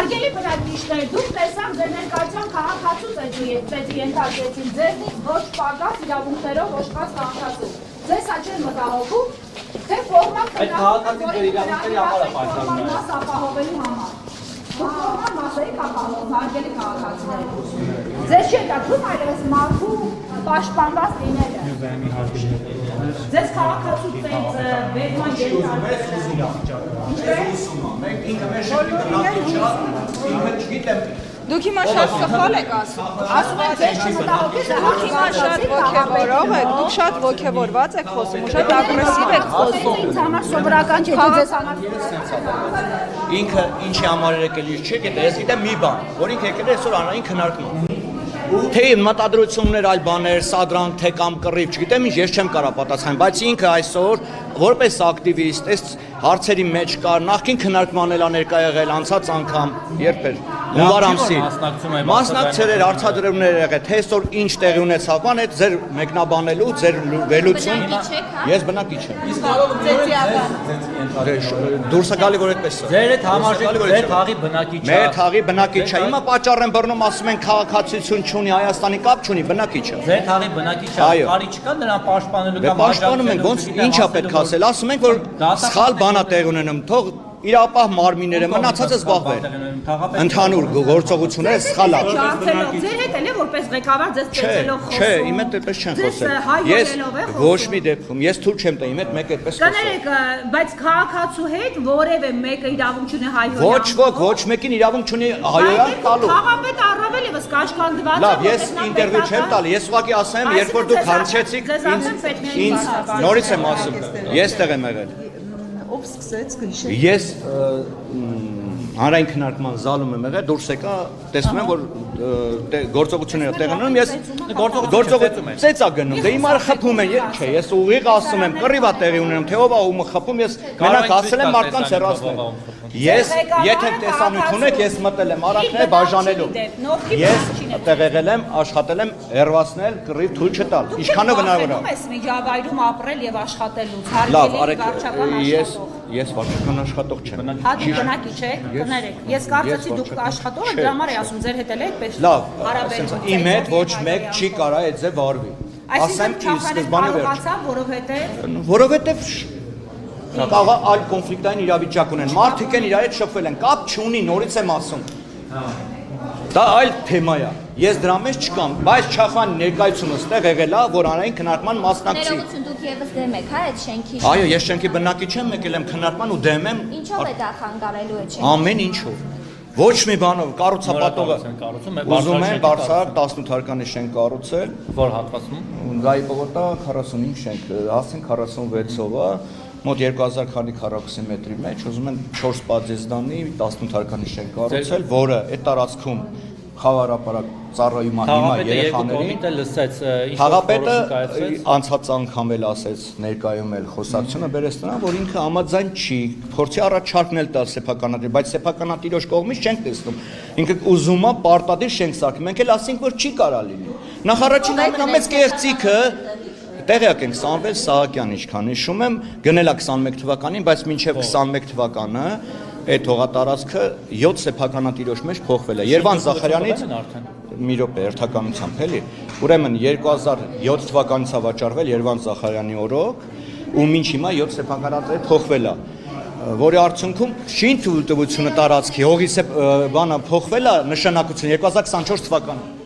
Հարգելի բնակիչներ, դուք տեսան ձեր ներկայությամբ քաղաքացուց ենթարկեցին ձերնից ոչ պակաս իրավունքներով ոչխած քաղաքացու։ Ձեզ հա չէր մտահոգում, թե ֆորմալ մաս ապահովելու համար։ Դուք ֆորմալ մաս եք ապահովում, հարգելի քաղաքացիներ։ Ձեզ չի հետաքրքրում այլևս մարդու պաշտպանված լինելը։ Ձեզ քաղաքացու ձեզ վերման Դուք հիմա շատ սխալ եք ասում։ Ասում եք ձեզ չմտահոգես, դուք հիմա շատ ոգևորող եք, դուք շատ ոգևորված եք խոսում, ու շատ ագրեսիվ եք խոսում։ Ինձ համար սովորական չէ, ձեզ համար։ Ինքը ինչի համար եկել իր չէ, գիտե, ես գիտեմ մի բան, որ ինքը եկել է այսօր անային քննարկման։ Թե մտադրություններ, այլ բաներ, սադրանք, թե կամ կռիվ, չգիտեմ ինչ, ես չեմ կարող պատասխանել, բայց ինքը այսօր որպես ակտիվիստ, այս հարցերի մեջ կար, նախքին քննարկման էլ ներկա եղել, անցած անգամ, երբ էր հունվար ամսին մասնակցել էր, հարցադրումներ եղել, թե այսօր ինչ տեղի ունեցավ, բան այդ ձեր մեկնաբանելու, ձեր վերլուծում, ես բնակիչ եմ։ Դուրս գալի որ այդպես է։ Ձեր թաղի բնակիչ է։ Մեր թաղի բնակիչ է։ Հիմա պատճառ են բռնում, ասում են քաղաքացիություն չունի, Հայաստանի կապ չունի, բնակիչ է։ Ձեր թաղի բնակիչ է, կարի չկա նրան պաշտպանելու կամ պաշտպանում են, ոնց ի՞նչ է պետք ասել, ասում ենք որ սխալ բան է տեղ ունենում, թող իրապահ մարմինները մնացածը զբաղվեն։ Ընդհանուր գործողությունները սխալ է։ Ձեր հետ էլ է որպես ղեկավար ձեզ ծեծելով խոսում։ Չէ, իմ հետ այդպես չեն խոսել։ Ես ոչ մի դեպքում, ես թույլ չեմ տա իմ հետ մեկ այդպես խոսել։ Կներեք, բայց քաղաքացու հետ որևէ մեկը իրավունք չունի հայոյան։ Ոչ ոք, ոչ մեկին իրավունք չունի հայոյան տալու։ Քաղաքապետը առավել եւս կաշկանդված է։ Լավ, ես ինտերվյու չեմ տալի, ես ուղղակի ասեմ, երբ որ դուք հանդիպեցիք ինձ նորից եմ ասում, ես տեղ եմ եղել։ Ով սկսեց գիշեր։ Ես հանրային քննարկման զալում եմ եղել, դուրս եկա, տեսնում եմ որ գործողությունները տեղ ունենում, ես գործողություն ծեծա գնում, դե հիմա խփում են, չէ, ես ուղիղ ասում եմ, կռիվա տեղի ունենում, թե ով է ում խփում, ես մենակ ասել եմ մարդկանց հեռացնել։ Ես եթե տեսանյութ ունեք, ես մտել եմ արանքները բաժանելու։ Ես տեղ եղել եմ, աշխատել եմ հեռացնել, կռիվ թույլ չտալ։ Ինչքանով հնարավոր է։ Ես միջավայրում ապրել եւ աշխատելուց, Լավ, հարգելի վարչական աշխատող։ Ես վարչական աշխատող չեմ։ Հատի բնակիչ եք, կներեք։ Ես կարծեցի դուք աշխատող եք, դրա համար եմ ասում, ձեր հետ էլ այդպես լավ, իմ հետ ոչ մեկ չի կարա այդ ձև վարվի։ Ասեմ ի սկզբանե վերջ։ Որովհետև կարող է այլ կոնֆլիկտային իրավիճակ ունեն։ Մարդիկ են իրար հետ շփվել են, կապ չունի, նորից եմ ասում։ Դա այլ թեմա է։ Ես դրա մեջ չկամ, բայց Չախան ներկայությունս տեղ եղել է, որ անային քննարկման մասնակցի։ Ներողություն, դուք եւս դեմ եք, հա, այդ շենքի։ Այո, ես շենքի բնակիչ եմ, եկել եմ քննարկման ու դեմ եմ։ Ինչով է դա խանգարելու այդ շենքը։ Ամեն ինչով։ Ոչ մի բանով, կառուցապատողը ուզում են բարձրակ 18 հարկանի շենք կառուցել, որ հատվածում Գայի պողոտա 45 շենք, հասցեն 46-ով է, մոտ 2000 քանի քառակուսի մետրի մեջ, ուզում են 4 պատեզդանի 18 հարկանի շենք կառուցել, որը այդ տարածքում խաղարապարակ ծառայում է հիմա երեխաներին։ Խաղապետը անցած անգամ էլ ասեց ներկայում էլ խոսակցությունը բերեց նրան, որ ինքը համաձայն չի, փորձի առաջարկն էլ տալ սեփականատիրոջ, բայց սեփականատիրոջ կողմից չենք տեսնում։ Ինքը ուզում է պարտադիր շենք սարքի, մենք էլ ասենք, որ չի կարա լինի։ Նախ առաջին ամենամեծ կեղծիքը տեղյակ ենք Սամվել Սահակյան, ինչքան հիշում եմ, գնել է 21 թվականին, բայց մինչև 21 թվականը այդ հողատարածքը 7 սեփականատիրոջ մեջ փոխվել է։ Երվանդ Զախարյանից մի րոպե հերթականությամբ էլի։ Ուրեմն 2007 թվականից է վաճառվել Երվանդ Զախարյանի օրոք ու մինչ հիմա 7 սեփականատիր փոխվել է, որի արդյունքում շինթույլտվությունը տարածքի հողի բանը փոխվել է նշանակություն 2024 թվականին։